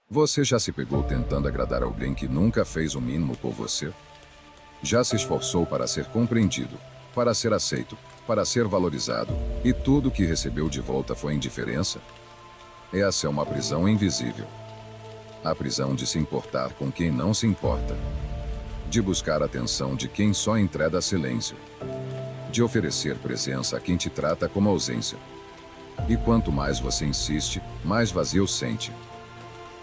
Você já se pegou tentando agradar alguém que nunca fez o mínimo por você? Já se esforçou para ser compreendido, para ser aceito, para ser valorizado, e tudo que recebeu de volta foi indiferença? Essa é uma prisão invisível. A prisão de se importar com quem não se importa. De buscar atenção de quem só entrega silêncio. De oferecer presença a quem te trata como ausência. E quanto mais você insiste, mais vazio sente.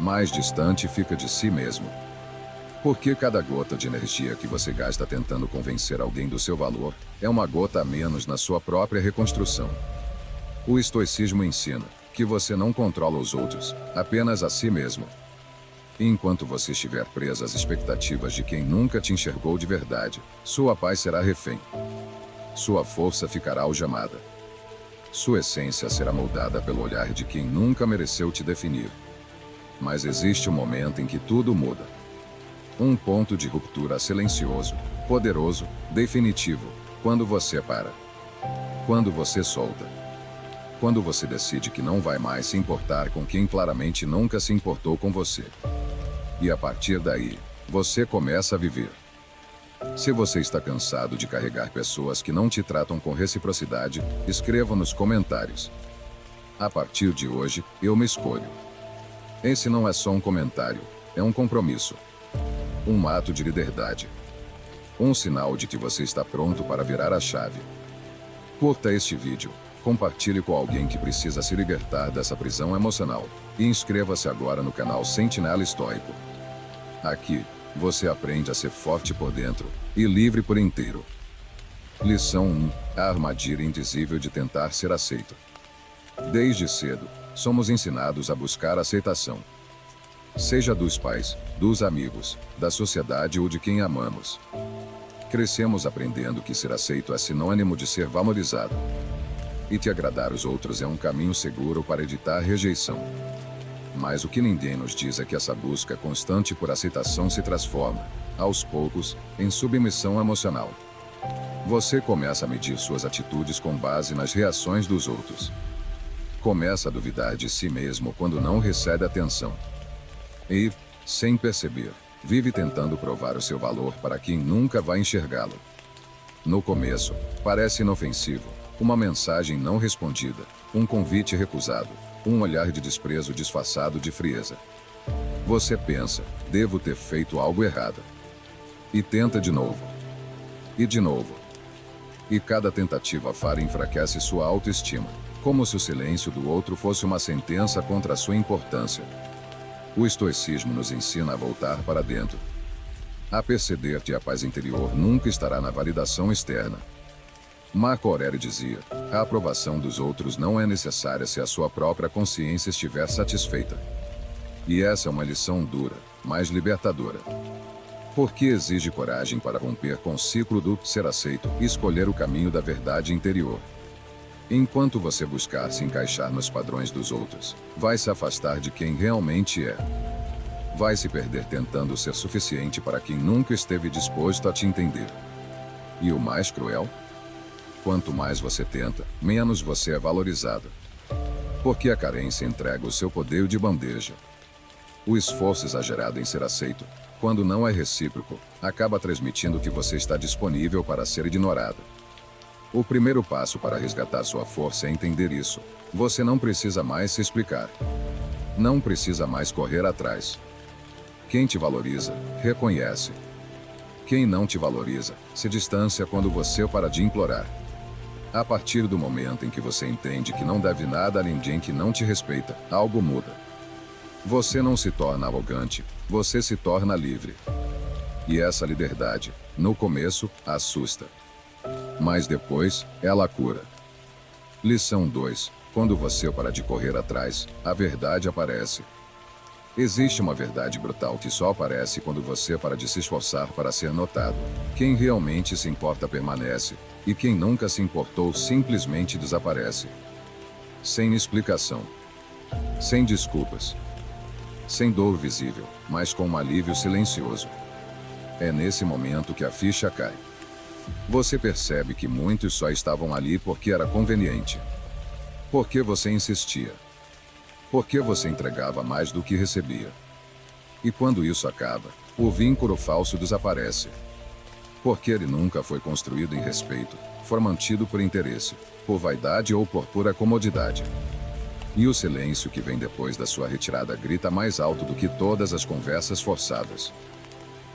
Mais distante fica de si mesmo. Porque cada gota de energia que você gasta tentando convencer alguém do seu valor é uma gota a menos na sua própria reconstrução. O estoicismo ensina que você não controla os outros, apenas a si mesmo. E enquanto você estiver preso às expectativas de quem nunca te enxergou de verdade, sua paz será refém. Sua força ficará algemada. Sua essência será moldada pelo olhar de quem nunca mereceu te definir. Mas existe um momento em que tudo muda. Um ponto de ruptura silencioso, poderoso, definitivo, quando você para. Quando você solta. Quando você decide que não vai mais se importar com quem claramente nunca se importou com você. E a partir daí, você começa a viver. Se você está cansado de carregar pessoas que não te tratam com reciprocidade, escreva nos comentários. A partir de hoje, eu me escolho. Esse não é só um comentário, é um compromisso. Um ato de liberdade. Um sinal de que você está pronto para virar a chave. Curta este vídeo, compartilhe com alguém que precisa se libertar dessa prisão emocional e inscreva-se agora no canal Sentinela Estoico. Aqui, você aprende a ser forte por dentro e livre por inteiro. Lição 1. A armadilha indizível de tentar ser aceito. Desde cedo, somos ensinados a buscar aceitação. Seja dos pais, dos amigos, da sociedade ou de quem amamos. Crescemos aprendendo que ser aceito é sinônimo de ser valorizado. E te agradar os outros é um caminho seguro para evitar rejeição. Mas o que ninguém nos diz é que essa busca constante por aceitação se transforma, aos poucos, em submissão emocional. Você começa a medir suas atitudes com base nas reações dos outros. Começa a duvidar de si mesmo quando não recebe atenção. E, sem perceber, vive tentando provar o seu valor para quem nunca vai enxergá-lo. No começo, parece inofensivo, uma mensagem não respondida, um convite recusado, um olhar de desprezo disfarçado de frieza. Você pensa, devo ter feito algo errado. E tenta de novo. E de novo. E cada tentativa falha enfraquece sua autoestima, como se o silêncio do outro fosse uma sentença contra a sua importância. O estoicismo nos ensina a voltar para dentro. A perceber que a paz interior nunca estará na validação externa. Marco Aurélio dizia, a aprovação dos outros não é necessária se a sua própria consciência estiver satisfeita. E essa é uma lição dura, mas libertadora. Porque exige coragem para romper com o ciclo do ser aceito e escolher o caminho da verdade interior. Enquanto você buscar se encaixar nos padrões dos outros, vai se afastar de quem realmente é. Vai se perder tentando ser suficiente para quem nunca esteve disposto a te entender. E o mais cruel? Quanto mais você tenta, menos você é valorizado. Porque a carência entrega o seu poder de bandeja. O esforço exagerado em ser aceito, quando não é recíproco, acaba transmitindo que você está disponível para ser ignorado. O primeiro passo para resgatar sua força é entender isso. Você não precisa mais se explicar. Não precisa mais correr atrás. Quem te valoriza, reconhece. Quem não te valoriza, se distancia quando você para de implorar. A partir do momento em que você entende que não deve nada a ninguém que não te respeita, algo muda. Você não se torna arrogante, você se torna livre. E essa liberdade, no começo, assusta. Mas depois, ela cura. Lição 2. Quando você para de correr atrás, a verdade aparece. Existe uma verdade brutal que só aparece quando você para de se esforçar para ser notado. Quem realmente se importa permanece, e quem nunca se importou simplesmente desaparece. Sem explicação. Sem desculpas. Sem dor visível, mas com um alívio silencioso. É nesse momento que a ficha cai. Você percebe que muitos só estavam ali porque era conveniente. Porque você insistia. Porque você entregava mais do que recebia. E quando isso acaba, o vínculo falso desaparece. Porque ele nunca foi construído em respeito, foi mantido por interesse, por vaidade ou por pura comodidade. E o silêncio que vem depois da sua retirada grita mais alto do que todas as conversas forçadas.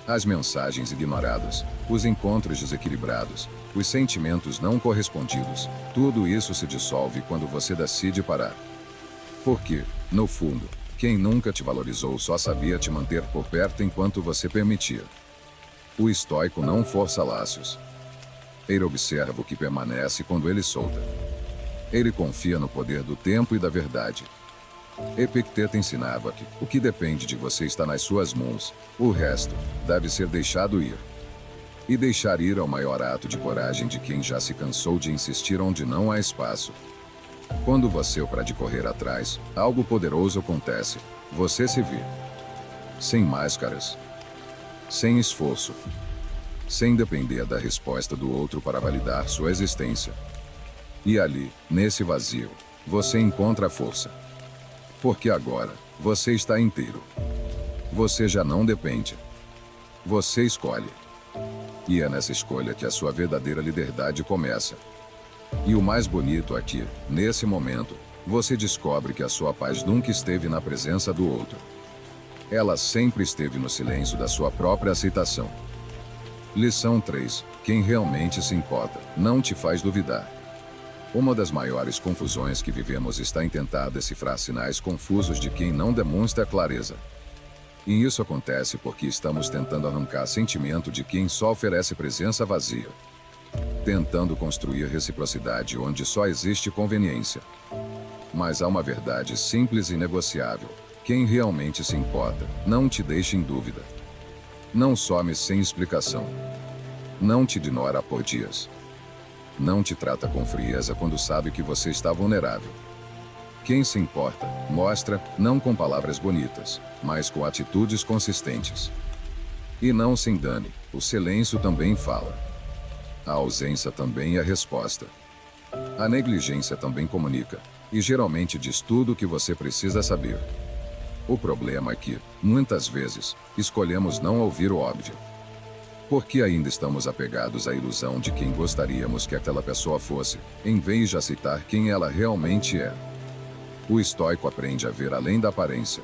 As mensagens ignoradas, os encontros desequilibrados, os sentimentos não correspondidos, tudo isso se dissolve quando você decide parar. Porque, no fundo, quem nunca te valorizou só sabia te manter por perto enquanto você permitia. O estoico não força laços. Ele observa o que permanece quando ele solta. Ele confia no poder do tempo e da verdade. Epicteto ensinava que o que depende de você está nas suas mãos, o resto deve ser deixado ir. E deixar ir é o maior ato de coragem de quem já se cansou de insistir onde não há espaço. Quando você para de correr atrás, algo poderoso acontece. Você se vê. Sem máscaras. Sem esforço. Sem depender da resposta do outro para validar sua existência. E ali, nesse vazio, você encontra a força. Porque agora, você está inteiro. Você já não depende. Você escolhe. E é nessa escolha que a sua verdadeira liberdade começa. E o mais bonito é que, nesse momento, você descobre que a sua paz nunca esteve na presença do outro. Ela sempre esteve no silêncio da sua própria aceitação. Lição 3. Quem realmente se importa, não te faz duvidar. Uma das maiores confusões que vivemos está em tentar decifrar sinais confusos de quem não demonstra clareza. E isso acontece porque estamos tentando arrancar sentimento de quem só oferece presença vazia. Tentando construir reciprocidade onde só existe conveniência. Mas há uma verdade simples e negociável. Quem realmente se importa, não te deixa em dúvida. Não some sem explicação. Não te ignora por dias. Não te trata com frieza quando sabe que você está vulnerável. Quem se importa, mostra, não com palavras bonitas, mas com atitudes consistentes. E não se engane, o silêncio também fala. A ausência também é resposta. A negligência também comunica, e geralmente diz tudo o que você precisa saber. O problema é que, muitas vezes, escolhemos não ouvir o óbvio. Porque ainda estamos apegados à ilusão de quem gostaríamos que aquela pessoa fosse, em vez de aceitar quem ela realmente é. O estoico aprende a ver além da aparência.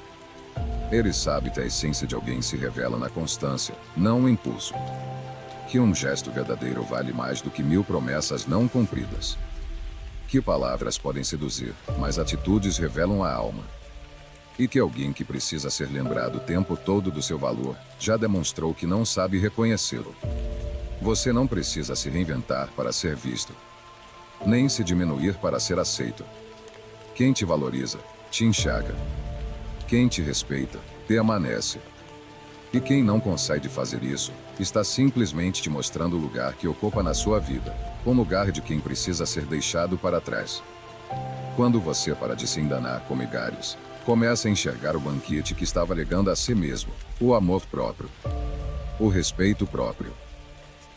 Ele sabe que a essência de alguém se revela na constância, não no impulso. Que um gesto verdadeiro vale mais do que 1000 promessas não cumpridas. Que palavras podem seduzir, mas atitudes revelam a alma. E que alguém que precisa ser lembrado o tempo todo do seu valor, já demonstrou que não sabe reconhecê-lo. Você não precisa se reinventar para ser visto. Nem se diminuir para ser aceito. Quem te valoriza, te enxerga. Quem te respeita, permanece. E quem não consegue fazer isso, está simplesmente te mostrando o lugar que ocupa na sua vida, um lugar de quem precisa ser deixado para trás. Quando você para de se enganar com migalhas, começa a enxergar o banquete que estava legando a si mesmo, o amor próprio, o respeito próprio,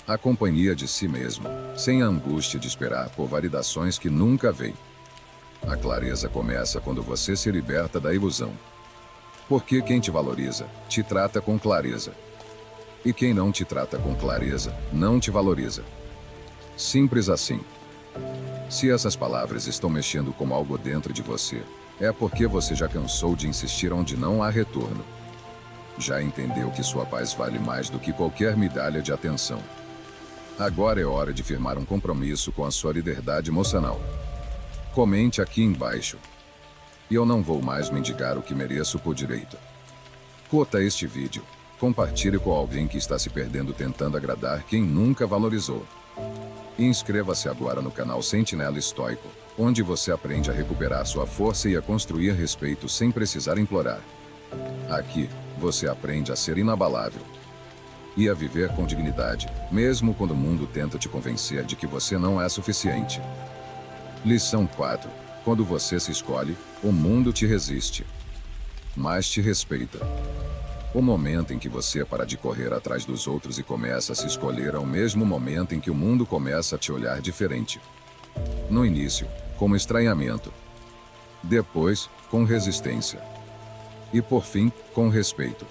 a companhia de si mesmo, sem a angústia de esperar por validações que nunca vêm. A clareza começa quando você se liberta da ilusão. Porque quem te valoriza, te trata com clareza. E quem não te trata com clareza, não te valoriza. Simples assim. Se essas palavras estão mexendo com algo dentro de você, é porque você já cansou de insistir onde não há retorno. Já entendeu que sua paz vale mais do que qualquer medalha de atenção. Agora é hora de firmar um compromisso com a sua liberdade emocional. Comente aqui embaixo. E eu não vou mais mendigar o que mereço por direito. Curta este vídeo. Compartilhe com alguém que está se perdendo tentando agradar quem nunca valorizou. E inscreva-se agora no canal Sentinela Estoico, onde você aprende a recuperar sua força e a construir respeito sem precisar implorar. Aqui, você aprende a ser inabalável. E a viver com dignidade, mesmo quando o mundo tenta te convencer de que você não é suficiente. Lição 4. Quando você se escolhe, o mundo te resiste. Mas te respeita. O momento em que você para de correr atrás dos outros e começa a se escolher é o mesmo momento em que o mundo começa a te olhar diferente. No início, com estranhamento. Depois, com resistência. E por fim, com respeito.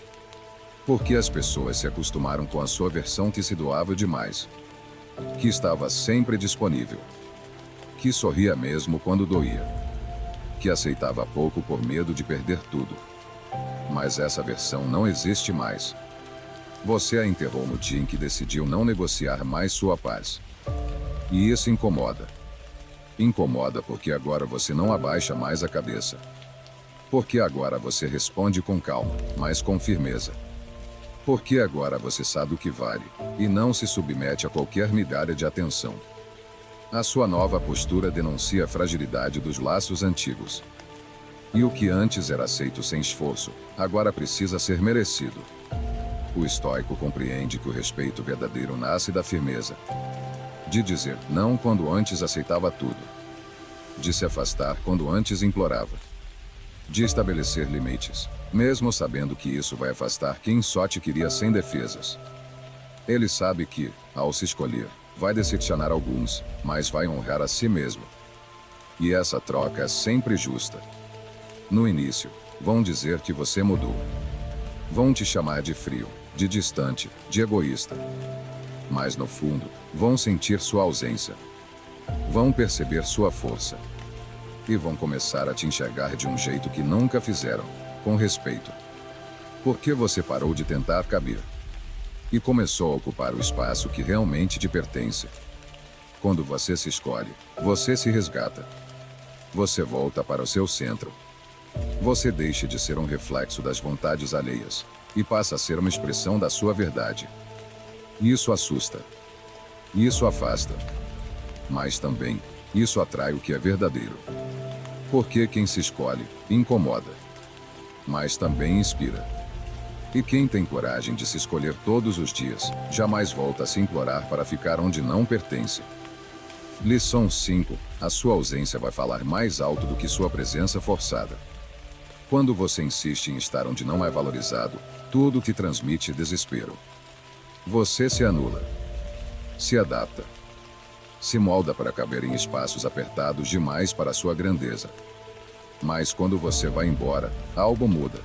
Porque as pessoas se acostumaram com a sua versão que se doava demais, que estava sempre disponível, que sorria mesmo quando doía, que aceitava pouco por medo de perder tudo. Mas essa versão não existe mais. Você a enterrou no dia em que decidiu não negociar mais sua paz. E isso incomoda. Incomoda porque agora você não abaixa mais a cabeça. Porque agora você responde com calma, mas com firmeza. Porque agora você sabe o que vale, e não se submete a qualquer migalha de atenção. A sua nova postura denuncia a fragilidade dos laços antigos. E o que antes era aceito sem esforço, agora precisa ser merecido. O estoico compreende que o respeito verdadeiro nasce da firmeza. De dizer não quando antes aceitava tudo. De se afastar quando antes implorava. De estabelecer limites, mesmo sabendo que isso vai afastar quem só te queria sem defesas. Ele sabe que, ao se escolher, vai decepcionar alguns, mas vai honrar a si mesmo. E essa troca é sempre justa. No início, vão dizer que você mudou. Vão te chamar de frio, de distante, de egoísta. Mas no fundo, vão sentir sua ausência. Vão perceber sua força. E vão começar a te enxergar de um jeito que nunca fizeram, com respeito. Porque você parou de tentar caber. E começou a ocupar o espaço que realmente te pertence. Quando você se escolhe, você se resgata. Você volta para o seu centro. Você deixa de ser um reflexo das vontades alheias, e passa a ser uma expressão da sua verdade. Isso assusta. Isso afasta. Mas também, isso atrai o que é verdadeiro. Porque quem se escolhe, incomoda. Mas também inspira. E quem tem coragem de se escolher todos os dias, jamais volta a se implorar para ficar onde não pertence. Lição 5. A sua ausência vai falar mais alto do que sua presença forçada. Quando você insiste em estar onde não é valorizado, tudo te transmite desespero. Você se anula. Se adapta. Se molda para caber em espaços apertados demais para sua grandeza. Mas quando você vai embora, algo muda.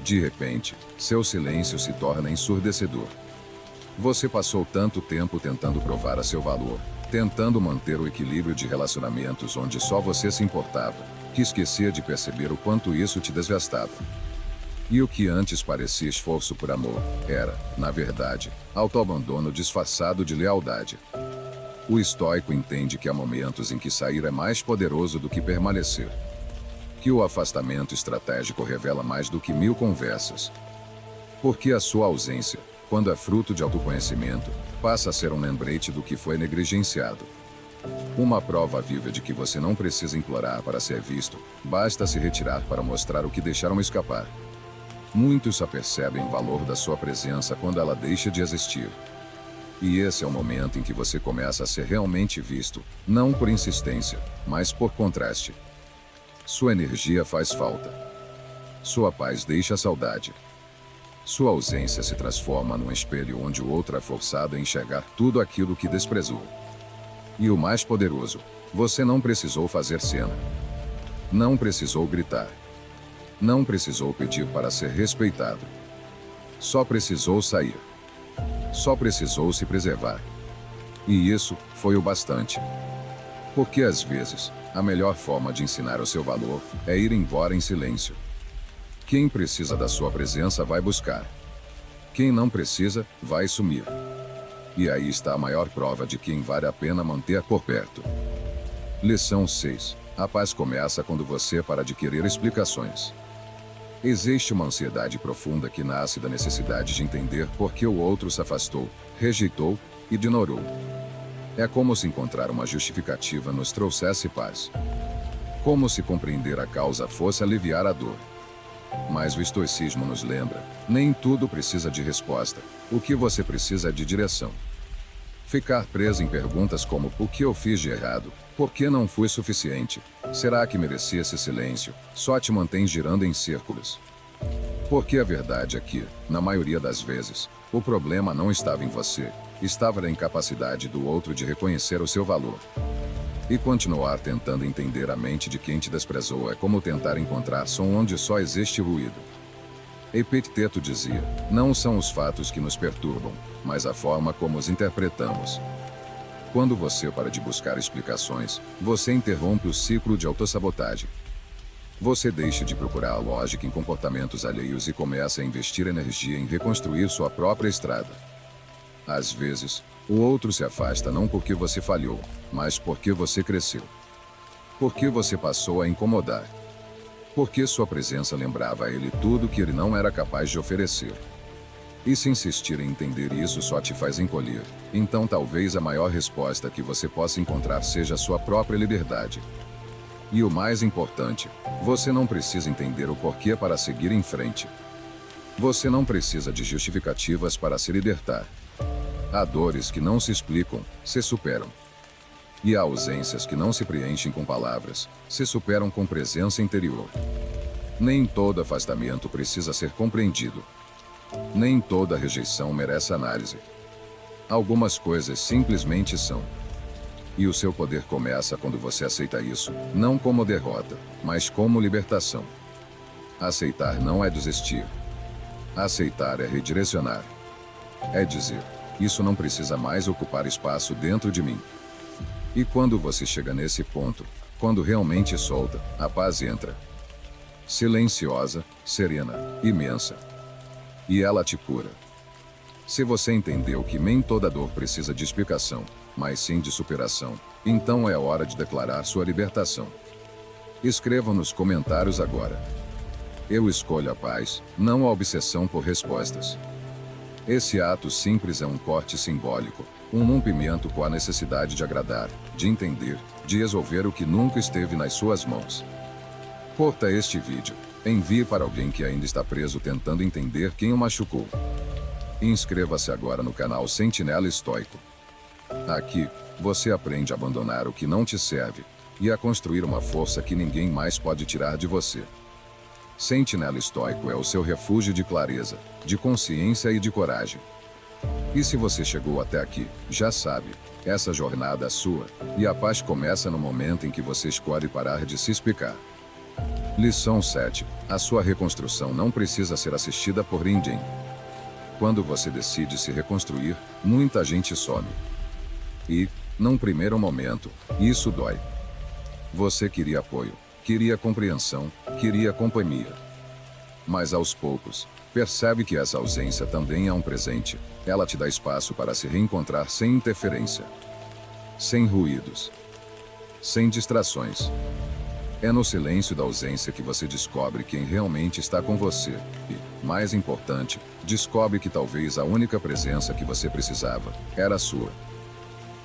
De repente, seu silêncio se torna ensurdecedor. Você passou tanto tempo tentando provar a seu valor, tentando manter o equilíbrio de relacionamentos onde só você se importava, que esquecia de perceber o quanto isso te desgastava. E o que antes parecia esforço por amor, era, na verdade, autoabandono disfarçado de lealdade. O estoico entende que há momentos em que sair é mais poderoso do que permanecer. Que o afastamento estratégico revela mais do que 1000 conversas. Porque a sua ausência, quando é fruto de autoconhecimento, passa a ser um lembrete do que foi negligenciado. Uma prova viva de que você não precisa implorar para ser visto, basta se retirar para mostrar o que deixaram escapar. Muitos só percebem o valor da sua presença quando ela deixa de existir. E esse é o momento em que você começa a ser realmente visto, não por insistência, mas por contraste. Sua energia faz falta. Sua paz deixa saudade. Sua ausência se transforma num espelho onde o outro é forçado a enxergar tudo aquilo que desprezou. E o mais poderoso, você não precisou fazer cena. Não precisou gritar. Não precisou pedir para ser respeitado. Só precisou sair. Só precisou se preservar. E isso foi o bastante. Porque às vezes, a melhor forma de ensinar o seu valor é ir embora em silêncio. Quem precisa da sua presença vai buscar. Quem não precisa, vai sumir. E aí está a maior prova de quem vale a pena manter por perto. Lição 6. A paz começa quando você para de querer explicações. Existe uma ansiedade profunda que nasce da necessidade de entender por que o outro se afastou, rejeitou e ignorou. É como se encontrar uma justificativa nos trouxesse paz. Como se compreender a causa fosse aliviar a dor. Mas o estoicismo nos lembra, nem tudo precisa de resposta, o que você precisa é de direção. Ficar preso em perguntas como o que eu fiz de errado, por que não fui suficiente, será que mereci esse silêncio, só te mantém girando em círculos. Porque a verdade é que, na maioria das vezes, o problema não estava em você, estava na incapacidade do outro de reconhecer o seu valor. E continuar tentando entender a mente de quem te desprezou é como tentar encontrar som onde só existe ruído. Epicteto dizia: não são os fatos que nos perturbam, mas a forma como os interpretamos. Quando você para de buscar explicações, você interrompe o ciclo de autossabotagem. Você deixa de procurar a lógica em comportamentos alheios e começa a investir energia em reconstruir sua própria estrada. Às vezes, o outro se afasta não porque você falhou, mas porque você cresceu. Porque você passou a incomodar. Porque sua presença lembrava a ele tudo que ele não era capaz de oferecer. E se insistir em entender isso só te faz encolher, então talvez a maior resposta que você possa encontrar seja a sua própria liberdade. E o mais importante, você não precisa entender o porquê para seguir em frente. Você não precisa de justificativas para se libertar. Há dores que não se explicam, se superam. E há ausências que não se preenchem com palavras, se superam com presença interior. Nem todo afastamento precisa ser compreendido. Nem toda rejeição merece análise. Algumas coisas simplesmente são. E o seu poder começa quando você aceita isso, não como derrota, mas como libertação. Aceitar não é desistir. Aceitar é redirecionar. É dizer: isso não precisa mais ocupar espaço dentro de mim. E quando você chega nesse ponto, quando realmente solta, a paz entra. Silenciosa, serena, imensa. E ela te cura. Se você entendeu que nem toda dor precisa de explicação, mas sim de superação, então é hora de declarar sua libertação. Escreva nos comentários agora: eu escolho a paz, não a obsessão por respostas. Esse ato simples é um corte simbólico, um rompimento com a necessidade de agradar, de entender, de resolver o que nunca esteve nas suas mãos. Curta este vídeo, envie para alguém que ainda está preso tentando entender quem o machucou. Inscreva-se agora no canal Sentinela Estoico. Aqui, você aprende a abandonar o que não te serve e a construir uma força que ninguém mais pode tirar de você. Sentinela Estoico é o seu refúgio de clareza, de consciência e de coragem. E se você chegou até aqui, já sabe, essa jornada é sua, e a paz começa no momento em que você escolhe parar de se explicar. Lição 7. A sua reconstrução não precisa ser assistida por ninguém. Quando você decide se reconstruir, muita gente some. E, num primeiro momento, isso dói. Você queria apoio, queria compreensão, queria companhia. Mas aos poucos, percebe que essa ausência também é um presente. Ela te dá espaço para se reencontrar sem interferência. Sem ruídos. Sem distrações. É no silêncio da ausência que você descobre quem realmente está com você. E, mais importante, descobre que talvez a única presença que você precisava era a sua.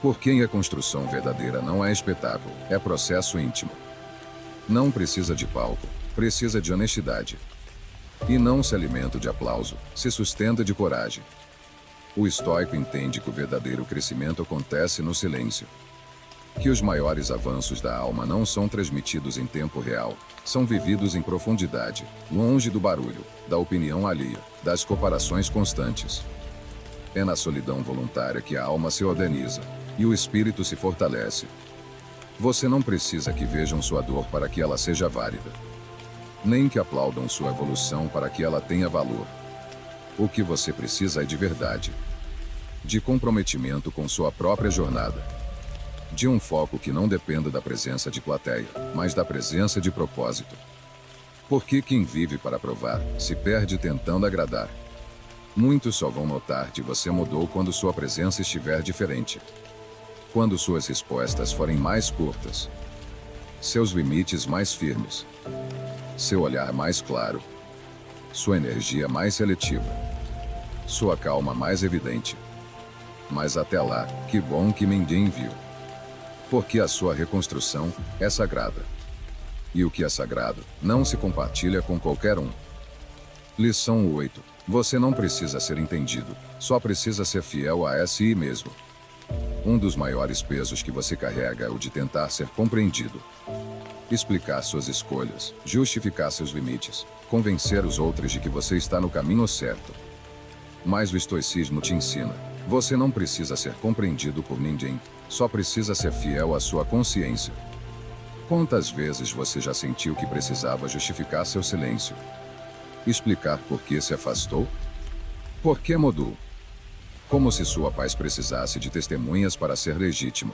Porque a reconstrução verdadeira não é espetáculo, é processo íntimo. Não precisa de palco, precisa de honestidade. E não se alimenta de aplauso, se sustenta de coragem. O estoico entende que o verdadeiro crescimento acontece no silêncio. Que os maiores avanços da alma não são transmitidos em tempo real, são vividos em profundidade, longe do barulho, da opinião alheia, das comparações constantes. É na solidão voluntária que a alma se organiza, e o espírito se fortalece. Você não precisa que vejam sua dor para que ela seja válida. Nem que aplaudam sua evolução para que ela tenha valor. O que você precisa é de verdade. De comprometimento com sua própria jornada. De um foco que não dependa da presença de plateia, mas da presença de propósito. Porque quem vive para provar, se perde tentando agradar. Muitos só vão notar que você mudou quando sua presença estiver diferente. Quando suas respostas forem mais curtas. Seus limites mais firmes. Seu olhar mais claro. Sua energia mais seletiva. Sua calma mais evidente. Mas até lá, que bom que ninguém viu. Porque a sua reconstrução é sagrada. E o que é sagrado, não se compartilha com qualquer um. Lição 8. Você não precisa ser entendido, só precisa ser fiel a si mesmo. Um dos maiores pesos que você carrega é o de tentar ser compreendido. Explicar suas escolhas, justificar seus limites, convencer os outros de que você está no caminho certo. Mas o estoicismo te ensina, você não precisa ser compreendido por ninguém, só precisa ser fiel à sua consciência. Quantas vezes você já sentiu que precisava justificar seu silêncio? Explicar por que se afastou? Por que mudou? Como se sua paz precisasse de testemunhas para ser legítima.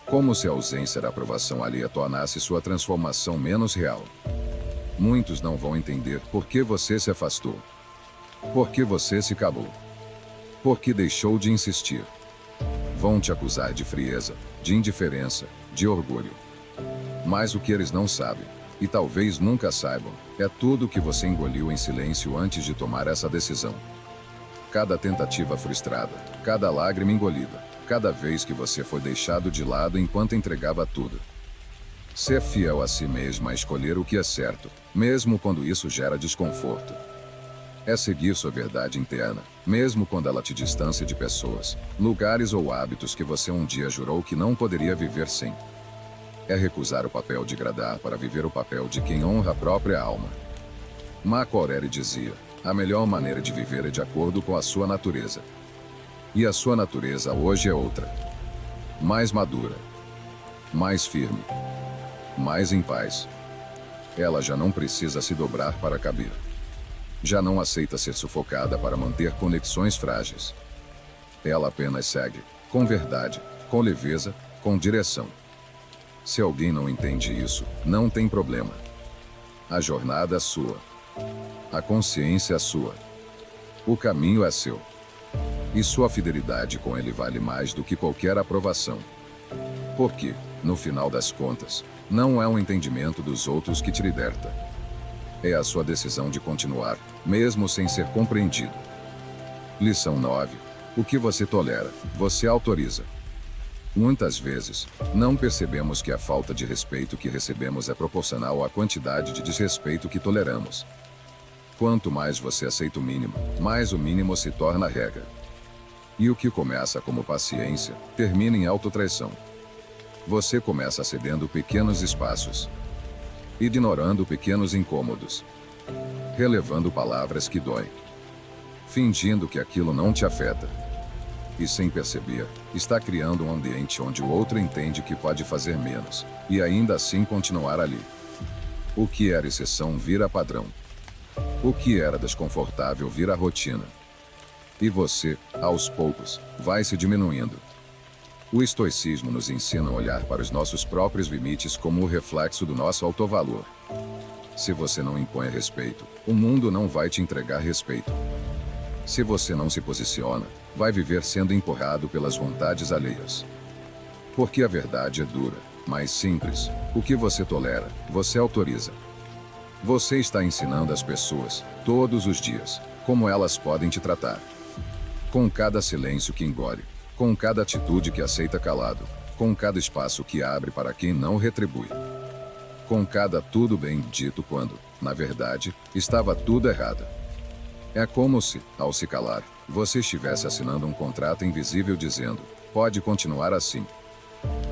Como se a ausência da aprovação alheia tornasse sua transformação menos real. Muitos não vão entender por que você se afastou. Por que você se calou. Por que deixou de insistir. Vão te acusar de frieza, de indiferença, de orgulho. Mas o que eles não sabem, e talvez nunca saibam, é tudo o que você engoliu em silêncio antes de tomar essa decisão. Cada tentativa frustrada, cada lágrima engolida, cada vez que você foi deixado de lado enquanto entregava tudo. Ser fiel a si mesmo é escolher o que é certo, mesmo quando isso gera desconforto. É seguir sua verdade interna, mesmo quando ela te distancia de pessoas, lugares ou hábitos que você um dia jurou que não poderia viver sem. É recusar o papel de agradar para viver o papel de quem honra a própria alma. Marco Aurélio dizia: a melhor maneira de viver é de acordo com a sua natureza. E a sua natureza hoje é outra. Mais madura. Mais firme. Mais em paz. Ela já não precisa se dobrar para caber. Já não aceita ser sufocada para manter conexões frágeis. Ela apenas segue, com verdade, com leveza, com direção. Se alguém não entende isso, não tem problema. A jornada é sua. A consciência é sua. O caminho é seu. E sua fidelidade com ele vale mais do que qualquer aprovação. Porque, no final das contas, não é um entendimento dos outros que te liberta. É a sua decisão de continuar, mesmo sem ser compreendido. Lição 9. O que você tolera, você autoriza. Muitas vezes, não percebemos que a falta de respeito que recebemos é proporcional à quantidade de desrespeito que toleramos. Quanto mais você aceita o mínimo, mais o mínimo se torna a regra. E o que começa como paciência, termina em autotraição. Você começa cedendo pequenos espaços, ignorando pequenos incômodos, relevando palavras que doem, fingindo que aquilo não te afeta. E sem perceber, está criando um ambiente onde o outro entende que pode fazer menos, e ainda assim continuar ali. O que era exceção vira padrão. O que era desconfortável vira rotina. E você, aos poucos, vai se diminuindo. O estoicismo nos ensina a olhar para os nossos próprios limites como o reflexo do nosso autovalor. Se você não impõe respeito, o mundo não vai te entregar respeito. Se você não se posiciona, vai viver sendo empurrado pelas vontades alheias. Porque a verdade é dura, mas simples. O que você tolera, você autoriza. Você está ensinando às pessoas, todos os dias, como elas podem te tratar. Com cada silêncio que engole, com cada atitude que aceita calado, com cada espaço que abre para quem não retribui. Com cada tudo bem dito quando, na verdade, estava tudo errado. É como se, ao se calar, você estivesse assinando um contrato invisível dizendo: pode continuar assim.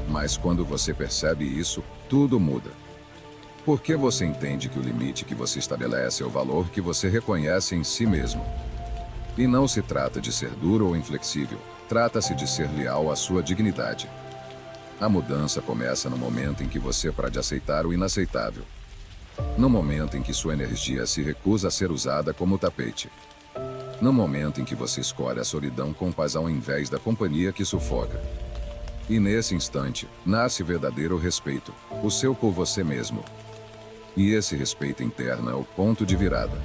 Mas quando você percebe isso, tudo muda. Porque você entende que o limite que você estabelece é o valor que você reconhece em si mesmo. E não se trata de ser duro ou inflexível, trata-se de ser leal à sua dignidade. A mudança começa no momento em que você pode aceitar o inaceitável. No momento em que sua energia se recusa a ser usada como tapete. No momento em que você escolhe a solidão com paz ao invés da companhia que sufoca. E nesse instante, nasce verdadeiro respeito, o seu por você mesmo. E esse respeito interno é o ponto de virada.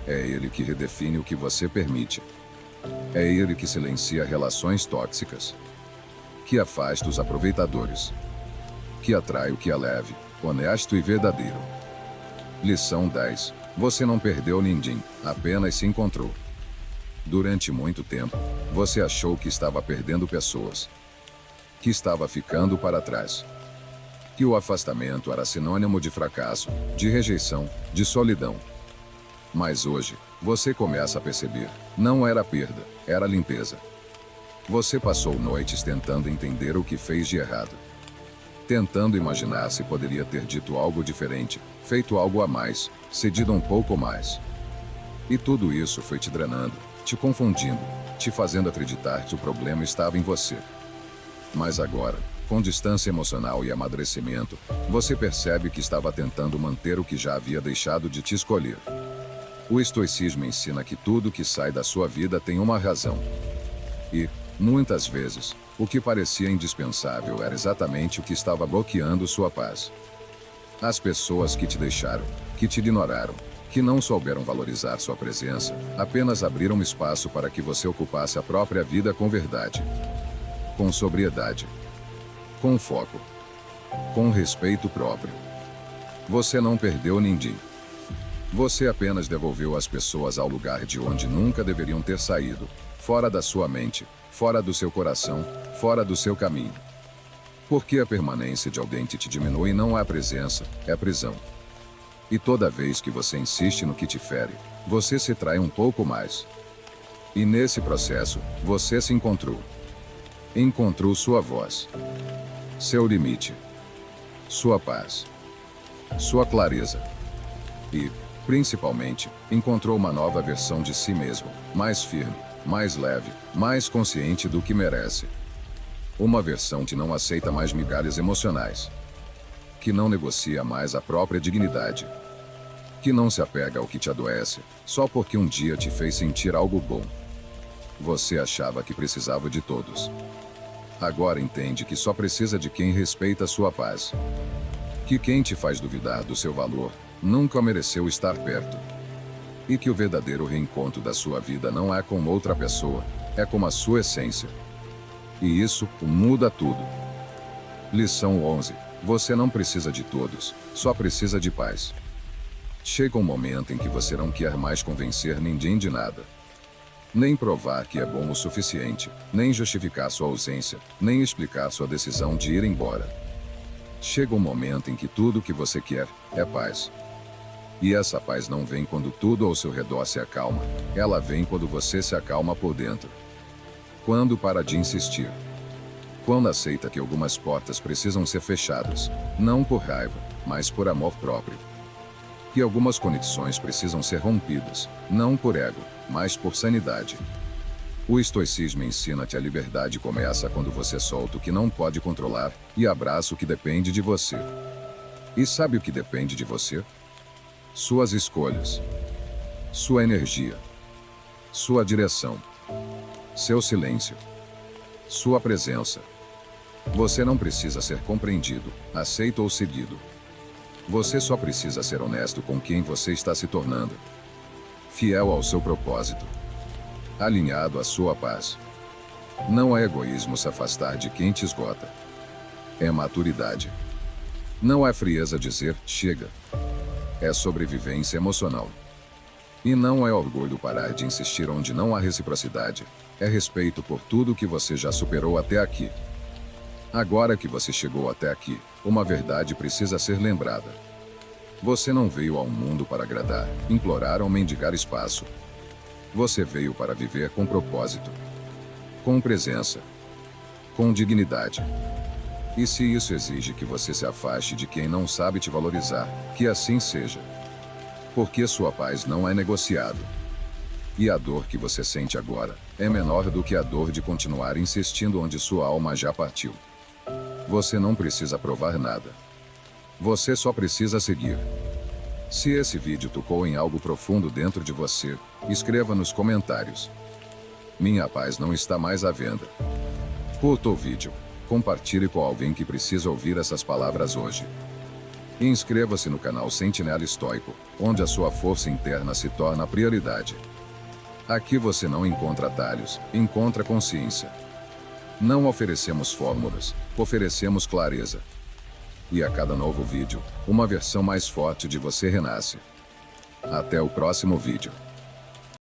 É ele que redefine o que você permite. É ele que silencia relações tóxicas. Que afasta os aproveitadores. Que atrai o que é leve, honesto e verdadeiro. Lição 10. Você não perdeu ninguém, apenas se encontrou. Durante muito tempo, você achou que estava perdendo pessoas. Que estava ficando para trás. Que o afastamento era sinônimo de fracasso, de rejeição, de solidão. Mas hoje, você começa a perceber, não era perda, era limpeza. Você passou noites tentando entender o que fez de errado. Tentando imaginar se poderia ter dito algo diferente, feito algo a mais, cedido um pouco mais. E tudo isso foi te drenando, te confundindo, te fazendo acreditar que o problema estava em você. Mas agora, com distância emocional e amadurecimento, você percebe que estava tentando manter o que já havia deixado de te escolher. O estoicismo ensina que tudo que sai da sua vida tem uma razão. E, muitas vezes, o que parecia indispensável era exatamente o que estava bloqueando sua paz. As pessoas que te deixaram, que te ignoraram, que não souberam valorizar sua presença, apenas abriram espaço para que você ocupasse a própria vida com verdade, com sobriedade, com foco, com respeito próprio. Você não perdeu ninguém. Você apenas devolveu as pessoas ao lugar de onde nunca deveriam ter saído, fora da sua mente, fora do seu coração, fora do seu caminho. Porque a permanência de alguém que te diminui não é presença, é prisão. E toda vez que você insiste no que te fere, você se trai um pouco mais. E nesse processo, você se encontrou. Encontrou sua voz, seu limite, sua paz, sua clareza. E, principalmente, encontrou uma nova versão de si mesmo, mais firme, mais leve, mais consciente do que merece. Uma versão que não aceita mais migalhas emocionais, que não negocia mais a própria dignidade, que não se apega ao que te adoece, só porque um dia te fez sentir algo bom. Você achava que precisava de todos. Agora entende que só precisa de quem respeita sua paz. Que quem te faz duvidar do seu valor nunca mereceu estar perto. E que o verdadeiro reencontro da sua vida não é com outra pessoa, é com a sua essência. E isso muda tudo. Lição 11. Você não precisa de todos, só precisa de paz. Chega um momento em que você não quer mais convencer ninguém de nada. Nem provar que é bom o suficiente, nem justificar sua ausência, nem explicar sua decisão de ir embora. Chega um momento em que tudo o que você quer é paz. E essa paz não vem quando tudo ao seu redor se acalma, ela vem quando você se acalma por dentro. Quando para de insistir. Quando aceita que algumas portas precisam ser fechadas, não por raiva, mas por amor próprio. Que algumas conexões precisam ser rompidas, não por ego, mas por sanidade. O estoicismo ensina que a liberdade começa quando você solta o que não pode controlar e abraça o que depende de você. E sabe o que depende de você? Suas escolhas, sua energia, sua direção, seu silêncio, sua presença. Você não precisa ser compreendido, aceito ou seguido. Você só precisa ser honesto com quem você está se tornando. Fiel ao seu propósito. Alinhado à sua paz. Não é egoísmo se afastar de quem te esgota. É maturidade. Não é frieza dizer, chega. É sobrevivência emocional. E não é orgulho parar de insistir onde não há reciprocidade. É respeito por tudo que você já superou até aqui. Agora que você chegou até aqui, uma verdade precisa ser lembrada. Você não veio ao mundo para agradar, implorar ou mendigar espaço. Você veio para viver com propósito, com presença, com dignidade. E se isso exige que você se afaste de quem não sabe te valorizar, que assim seja. Porque sua paz não é negociável. E a dor que você sente agora é menor do que a dor de continuar insistindo onde sua alma já partiu. Você não precisa provar nada. Você só precisa seguir. Se esse vídeo tocou em algo profundo dentro de você, escreva nos comentários. Minha paz não está mais à venda. Curta o vídeo, compartilhe com alguém que precisa ouvir essas palavras hoje. E inscreva-se no canal Sentinela Estoico, onde a sua força interna se torna a prioridade. Aqui você não encontra atalhos, encontra consciência. Não oferecemos fórmulas, oferecemos clareza. E a cada novo vídeo, uma versão mais forte de você renasce. Até o próximo vídeo.